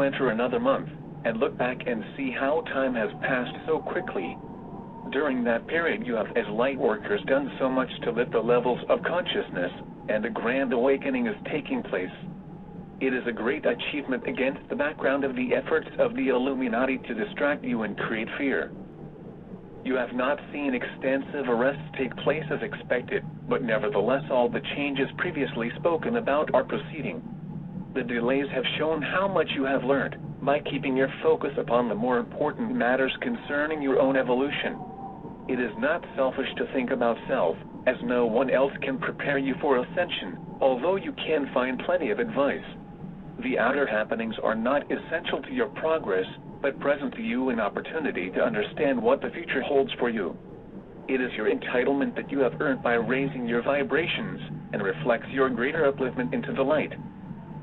enter another month, and look back and see how time has passed so quickly. During that period you have as light workers done so much to lift the levels of consciousness, and a grand awakening is taking place. It is a great achievement against the background of the efforts of the Illuminati to distract you and create fear. You have not seen extensive arrests take place as expected, but nevertheless all the changes previously spoken about are proceeding. The delays have shown how much you have learned, by keeping your focus upon the more important matters concerning your own evolution. It is not selfish to think about self, as no one else can prepare you for ascension, although you can find plenty of advice. The outer happenings are not essential to your progress, but present to you an opportunity to understand what the future holds for you. It is your entitlement that you have earned by raising your vibrations, and reflects your greater upliftment into the light.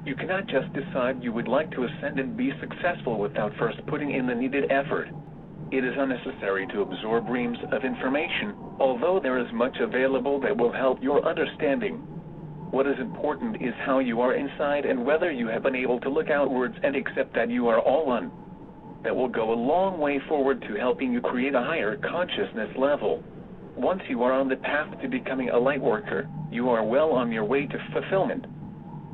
You cannot just decide you would like to ascend and be successful without first putting in the needed effort. It is unnecessary to absorb reams of information, although there is much available that will help your understanding. What is important is how you are inside and whether you have been able to look outwards and accept that you are all one. That will go a long way forward to helping you create a higher consciousness level. Once you are on the path to becoming a light worker, you are well on your way to fulfillment.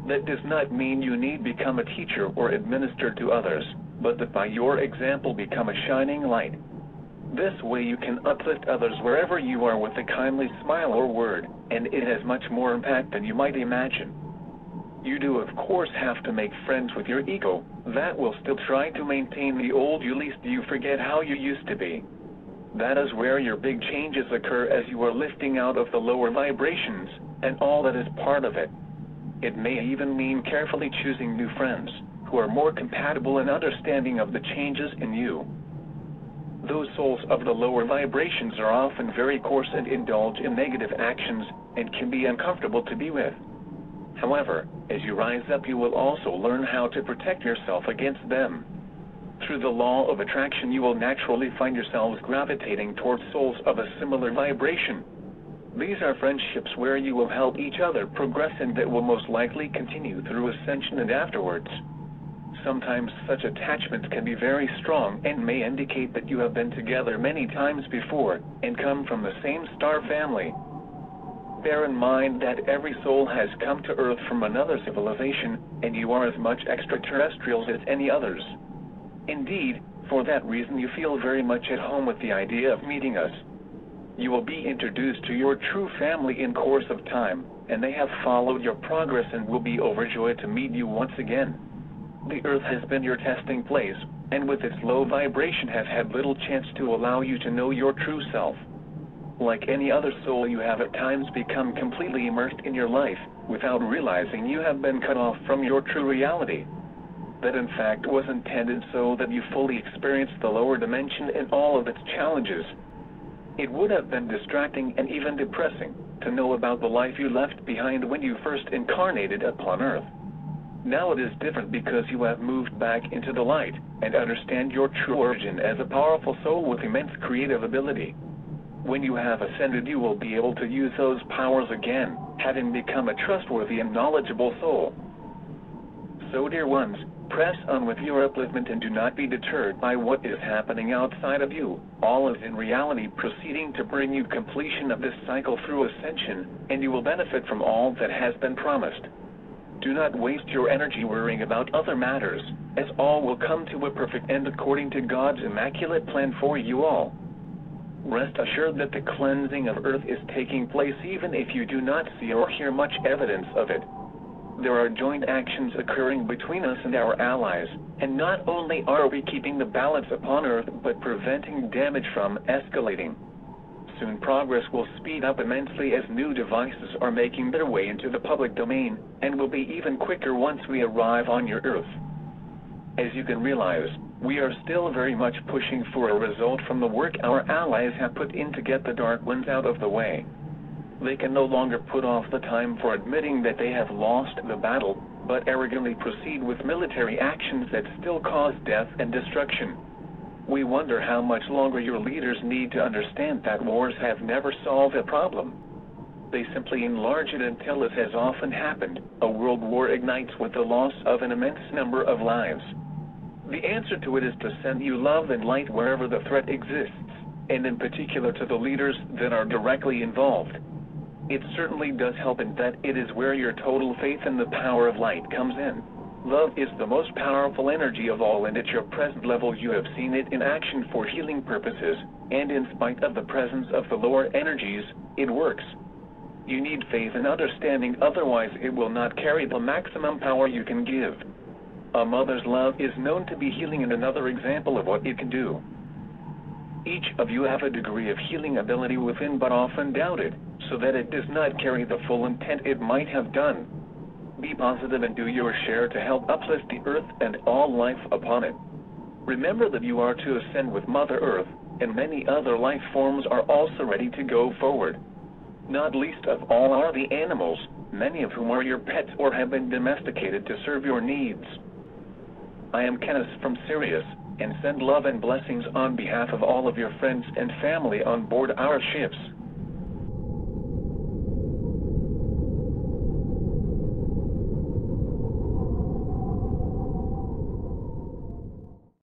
That does not mean you need become a teacher or administer to others, but that by your example become a shining light. This way you can uplift others wherever you are with a kindly smile or word, and it has much more impact than you might imagine. You do of course have to make friends with your ego, that will still try to maintain the old you lest you forget how you used to be. That is where your big changes occur as you are lifting out of the lower vibrations, and all that is part of it. It may even mean carefully choosing new friends, who are more compatible and understanding of the changes in you. Those souls of the lower vibrations are often very coarse and indulge in negative actions, and can be uncomfortable to be with. However, as you rise up you will also learn how to protect yourself against them. Through the law of attraction you will naturally find yourselves gravitating towards souls of a similar vibration. These are friendships where you will help each other progress and that will most likely continue through ascension and afterwards. Sometimes such attachments can be very strong and may indicate that you have been together many times before, and come from the same star family. Bear in mind that every soul has come to Earth from another civilization, and you are as much extraterrestrials as any others. Indeed, for that reason you feel very much at home with the idea of meeting us. You will be introduced to your true family in course of time, and they have followed your progress and will be overjoyed to meet you once again. The Earth has been your testing place, and with its low vibration has had little chance to allow you to know your true self. Like any other soul you have at times become completely immersed in your life, without realizing you have been cut off from your true reality. That in fact was intended so that you fully experience the lower dimension and all of its challenges. It would have been distracting and even depressing to know about the life you left behind when you first incarnated upon Earth. Now it is different because you have moved back into the light, and understand your true origin as a powerful soul with immense creative ability. When you have ascended you will be able to use those powers again, having become a trustworthy and knowledgeable soul. So dear ones, press on with your upliftment and do not be deterred by what is happening outside of you. All is in reality proceeding to bring you completion of this cycle through ascension, and you will benefit from all that has been promised. Do not waste your energy worrying about other matters, as all will come to a perfect end according to God's immaculate plan for you all. Rest assured that the cleansing of Earth is taking place even if you do not see or hear much evidence of it. There are joint actions occurring between us and our allies, and not only are we keeping the balance upon Earth but preventing damage from escalating. Soon progress will speed up immensely as new devices are making their way into the public domain, and will be even quicker once we arrive on your Earth. As you can realize, we are still very much pushing for a result from the work our allies have put in to get the dark ones out of the way. They can no longer put off the time for admitting that they have lost the battle, but arrogantly proceed with military actions that still cause death and destruction. We wonder how much longer your leaders need to understand that wars have never solved a problem. They simply enlarge it until, as has often happened, a world war ignites with the loss of an immense number of lives. The answer to it is to send you love and light wherever the threat exists, and in particular to the leaders that are directly involved. It certainly does help in that it is where your total faith in the power of light comes in. Love is the most powerful energy of all, and at your present level you have seen it in action for healing purposes, and in spite of the presence of the lower energies, it works. You need faith and understanding, otherwise it will not carry the maximum power you can give. A mother's love is known to be healing, and another example of what it can do. Each of you have a degree of healing ability within, but often doubted, so that it does not carry the full intent it might have done. Be positive and do your share to help uplift the earth and all life upon it. Remember that you are to ascend with Mother Earth, and many other life forms are also ready to go forward. Not least of all are the animals, many of whom are your pets or have been domesticated to serve your needs. I am Kenneth from Sirius, and send love and blessings on behalf of all of your friends and family on board our ships.